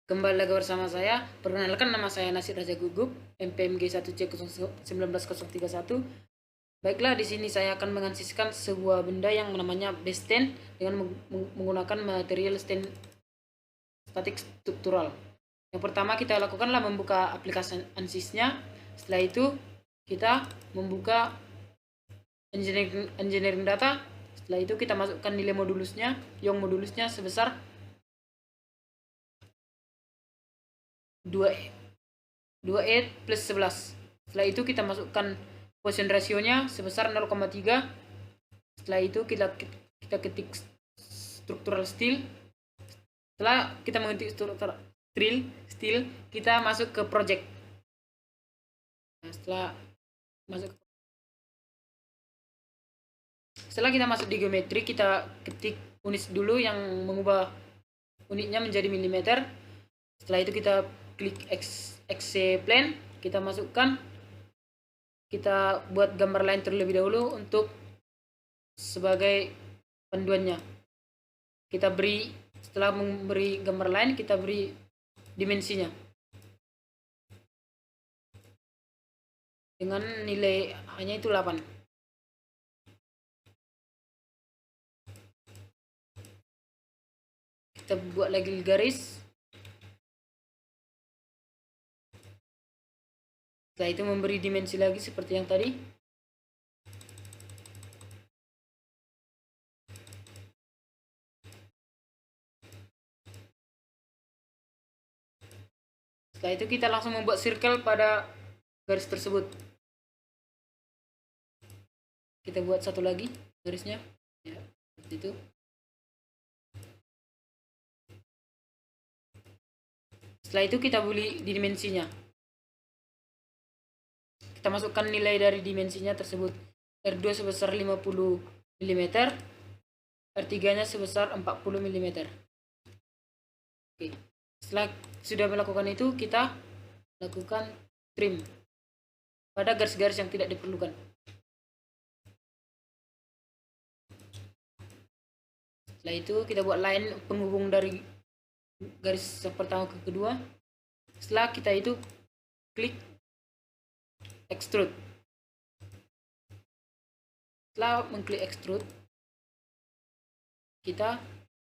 Kembali lagi bersama saya. Perkenalkan, nama saya Nasir Raja Gugup, MPMG 1C19031. Baiklah, di sini saya akan mengansiskan sebuah benda yang namanya base stand dengan menggunakan material stand statik struktural. Yang pertama kita lakukanlah membuka aplikasi ANSYS-nya. Setelah itu kita membuka engineering data. Setelah itu kita masukkan nilai modulusnya, yang modulusnya sebesar 2E plus 11. Setelah itu kita masukkan position rasionya sebesar 0,3. Setelah itu kita ketik struktural steel. Setelah kita mengetik struktural steel, kita masuk ke project. Setelah kita masuk di geometri, kita ketik unit dulu yang mengubah unitnya menjadi milimeter. Setelah itu kita klik XC plane, kita masukkan, kita buat gambar lain terlebih dahulu untuk sebagai panduannya. Kita beri, setelah memberi gambar lain, kita beri dimensinya dengan nilai hanya itu 8. Kita buat lagi garis. Setelah itu memberi dimensi lagi seperti yang tadi. Setelah itu kita langsung membuat circle pada garis tersebut. Kita buat satu lagi garisnya, ya, seperti itu. Setelah itu kita beli di dimensinya. Kita masukkan nilai dari dimensinya tersebut. R2 sebesar 50 mm, R3-nya sebesar 40 mm. Oke. Setelah sudah melakukan itu, kita lakukan trim pada garis-garis yang tidak diperlukan. Setelah itu kita buat line penghubung dari garis pertama ke kedua. Setelah kita itu klik extrude. Setelah mengklik extrude, kita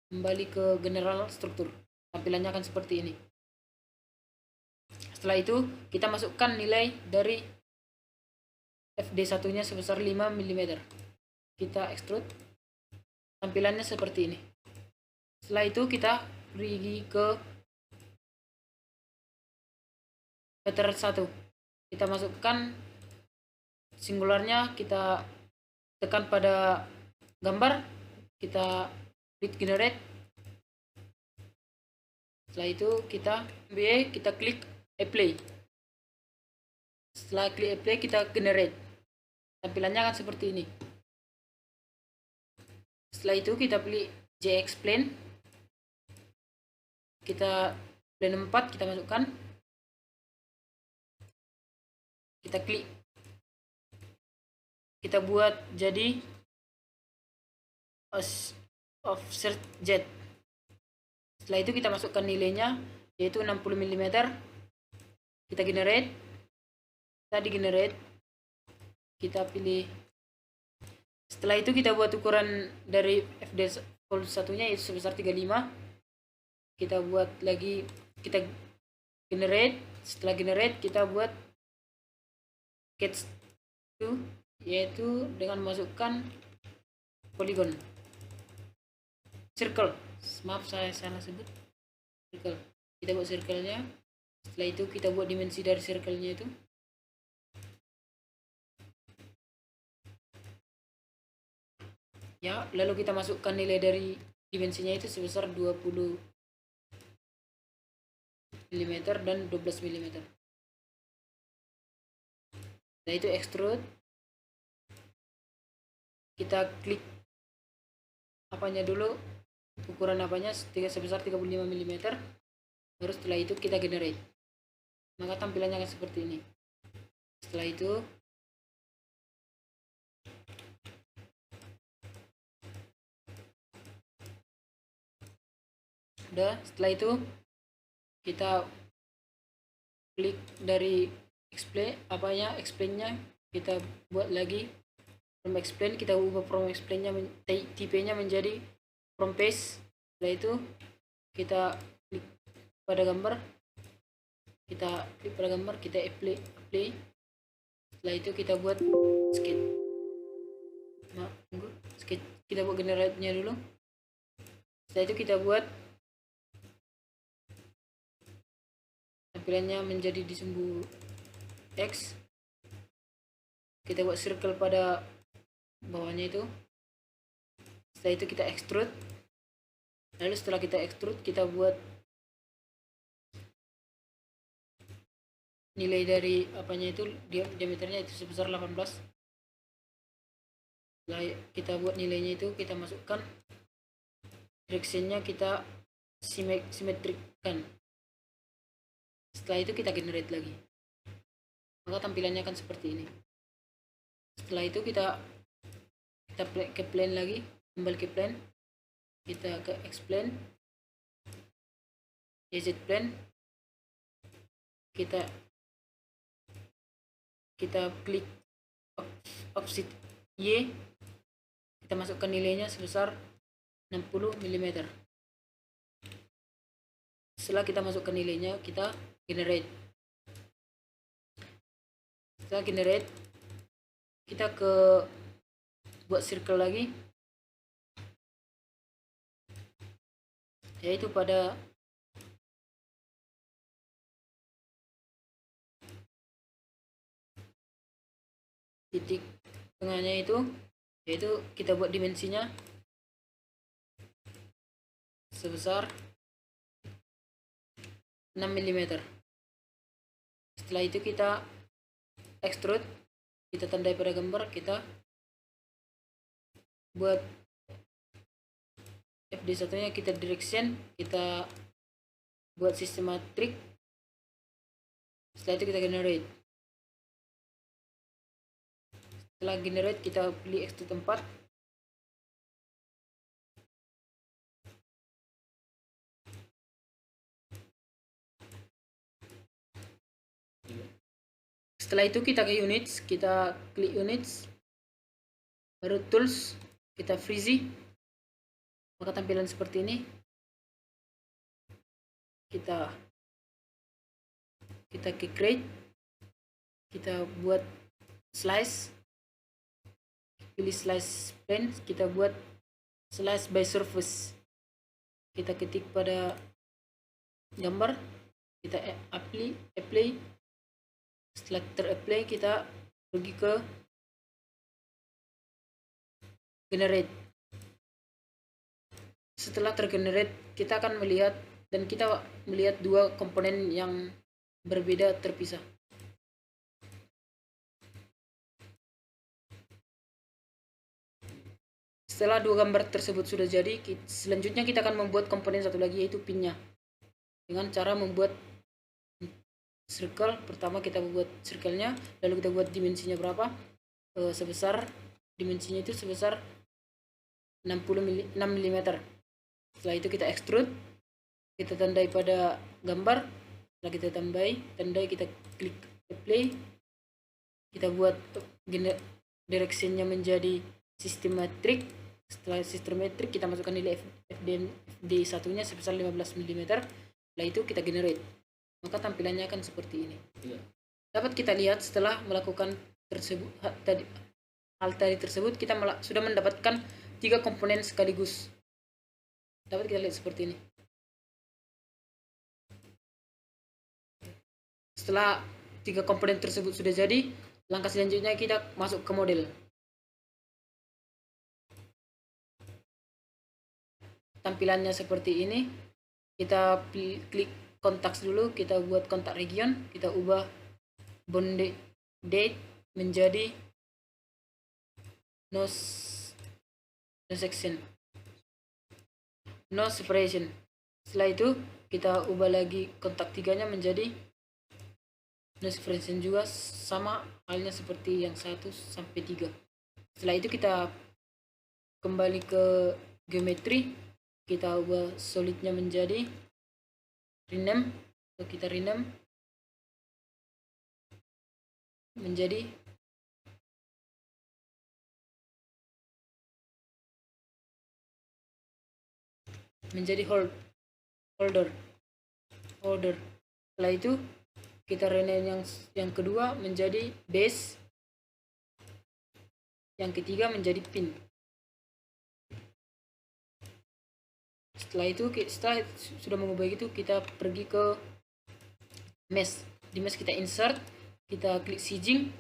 kembali ke general struktur. Tampilannya akan seperti ini. Setelah itu kita masukkan nilai dari FD1-nya sebesar 5 mm. Kita extrude. Tampilannya seperti ini. Setelah itu kita pergi ke pattern 1. Kita masukkan singularnya, kita tekan pada gambar, kita klik generate. Setelah itu kita klik apply. Setelah klik apply, kita generate. Tampilannya akan seperti ini. Setelah itu kita pilih JX plane. Kita plane 4 kita masukkan. Kita klik. Kita buat jadi offset jet. Setelah itu kita masukkan nilainya, yaitu 60 mm. Kita generate. Kita di-generate. Kita pilih. Setelah itu kita buat ukuran dari FD1-nya yaitu sebesar 35. Kita buat lagi, kita generate. Setelah generate, kita buat sketch 2, yaitu dengan memasukkan polygon circle. Maaf, saya salah sebut circle. Kita buat circle-nya. Setelah itu kita buat dimensi dari circle-nya itu. Ya, lalu kita masukkan nilai dari dimensinya itu sebesar 20 mm dan 12 mm. Setelah itu extrude. Kita klik apanya dulu, ukuran apanya sebesar 35 mm. Baru setelah itu kita generate. Maka tampilannya akan seperti ini. Setelah itu setelah itu kita klik dari explainnya kita buat lagi from explain, kita ubah from explainnya tipenya menjadi from page. Setelah itu kita klik pada gambar, kita apply. Setelah itu kita buat sketch. Kita buat generate-nya dulu. Setelah itu kita buat tampilannya menjadi di sumbu X. Kita buat circle pada bawahnya itu. Setelah itu kita extrude. Lalu setelah kita extrude, kita buat nilai dari apanya itu, diameternya itu sebesar 18. Setelah kita buat nilainya itu, kita masukkan directionnya, kita simetrikan. Setelah itu kita generate lagi, maka tampilannya akan seperti ini. Setelah itu kita ke plane lagi, kembali ke plane, kita ke explain, YZ plane, kita klik offset Y, kita masukkan nilainya sebesar 60 mm. Setelah kita masukkan nilainya, kita generate. Setelah generate, kita ke buat circle lagi, yaitu pada titik tengahnya itu, yaitu kita buat dimensinya sebesar 6 mm. Setelah itu kita extrude, kita tandai pada gambar, kita buat FD1 nya, kita direction, kita buat systematic. Setelah itu kita generate. Setelah generate, kita pilih extrude 4. Setelah itu kita ke units, kita klik units, baru tools, kita freeze, maka tampilan seperti ini. Kita ke create, kita buat slice, pilih slice plane, kita buat slice by surface, kita ketik pada gambar, kita apply. Setelah ter-apply, kita pergi ke generate. Setelah tergenerate, kita akan melihat, dan kita melihat dua komponen yang berbeda terpisah. Setelah dua gambar tersebut sudah jadi, selanjutnya kita akan membuat komponen satu lagi, yaitu pinnya, dengan cara membuat circle. Pertama kita buat circle-nya, lalu kita buat dimensinya berapa, dimensinya itu sebesar 6 mm. Setelah itu kita extrude, kita tandai pada gambar. Setelah kita tandai, kita klik apply, kita buat directionnya menjadi systematic. Setelah systematic, kita masukkan nilai FD1 nya sebesar 15 mm. Setelah itu kita generate, maka tampilannya akan seperti ini. Dapat kita lihat, setelah melakukan hal tadi tersebut, kita sudah mendapatkan 3 komponen sekaligus. Dapat kita lihat seperti ini. Setelah 3 komponen tersebut sudah jadi, langkah selanjutnya kita masuk ke model. Tampilannya seperti ini. Kita klik kontaks dulu, kita buat kontak region, kita ubah bound date menjadi no section, no separation. Setelah itu kita ubah lagi kontak 3-nya menjadi no separation juga, sama halnya seperti yang 1 sampai 3. Setelah itu kita kembali ke geometri, kita ubah solidnya menjadi rename, So, kita rename menjadi holder. Setelah itu kita rename yang kedua menjadi base, yang ketiga menjadi pin. Setelah sudah mengubah itu, kita pergi ke mesh. Di mesh kita insert, kita klik sizzing,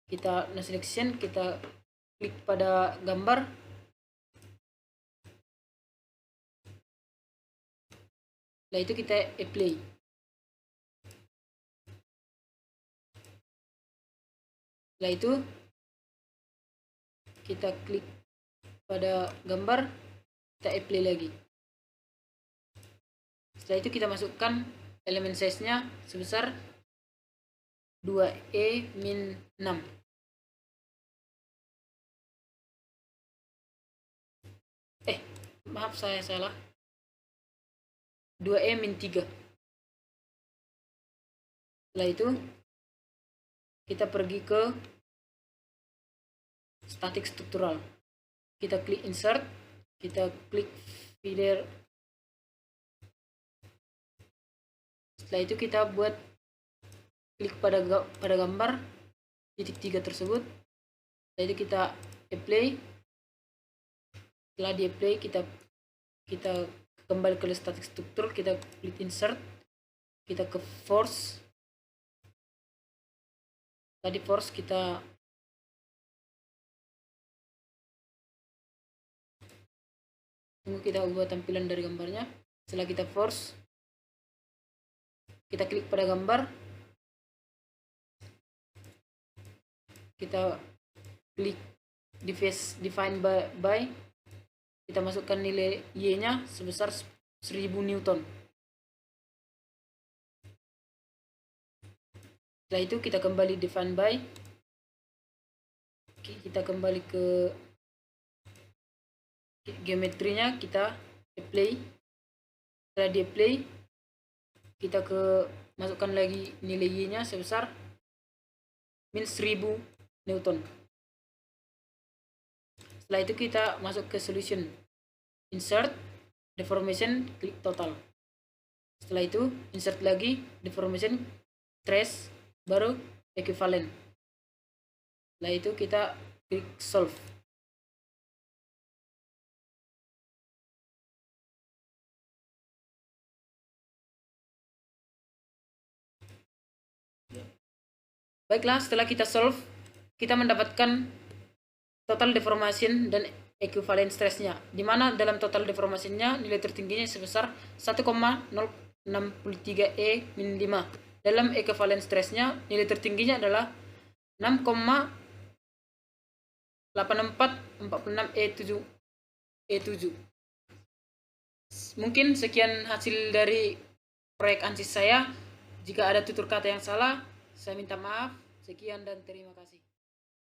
kita no selection, kita klik pada gambar, setelah itu kita apply. Setelah itu kita klik pada gambar, kita apply lagi. Setelah itu kita masukkan elemen size-nya sebesar 2E-6. Maaf, saya salah. 2E-3. Setelah itu kita pergi ke static struktural. Kita klik insert, kita klik feeder. Setelah itu kita buat klik pada gambar titik 3 tersebut. Setelah itu kita apply. Setelah di apply, kita kembali ke static struktur, kita klik insert, kita ke force. Tadi force kita tunggu, kita ubah tampilan dari gambarnya. Setelah kita force, kita klik pada gambar, kita klik define by, kita masukkan nilai Y-nya sebesar 1000 Newton. Setelah itu kita kembali define by, kita kembali ke geometrinya, kita apply. Setelah di apply, kita masukkan lagi nilai Y-nya sebesar min 1000 Newton. Setelah itu kita masuk ke solution, insert, deformation, klik total. Setelah itu insert lagi, deformation, trace, baru equivalent. Setelah itu kita klik solve. Baiklah, setelah kita solve, kita mendapatkan total deformation dan equivalent stressnya, di mana dalam total deformationnya nilai tertingginya sebesar 1,063 E-5. Dalam equivalent stressnya nilai tertingginya adalah 6,8446 E7. Mungkin sekian hasil dari proyek ANSYS saya. Jika ada tutur kata yang salah, saya minta maaf. Sekian dan terima kasih.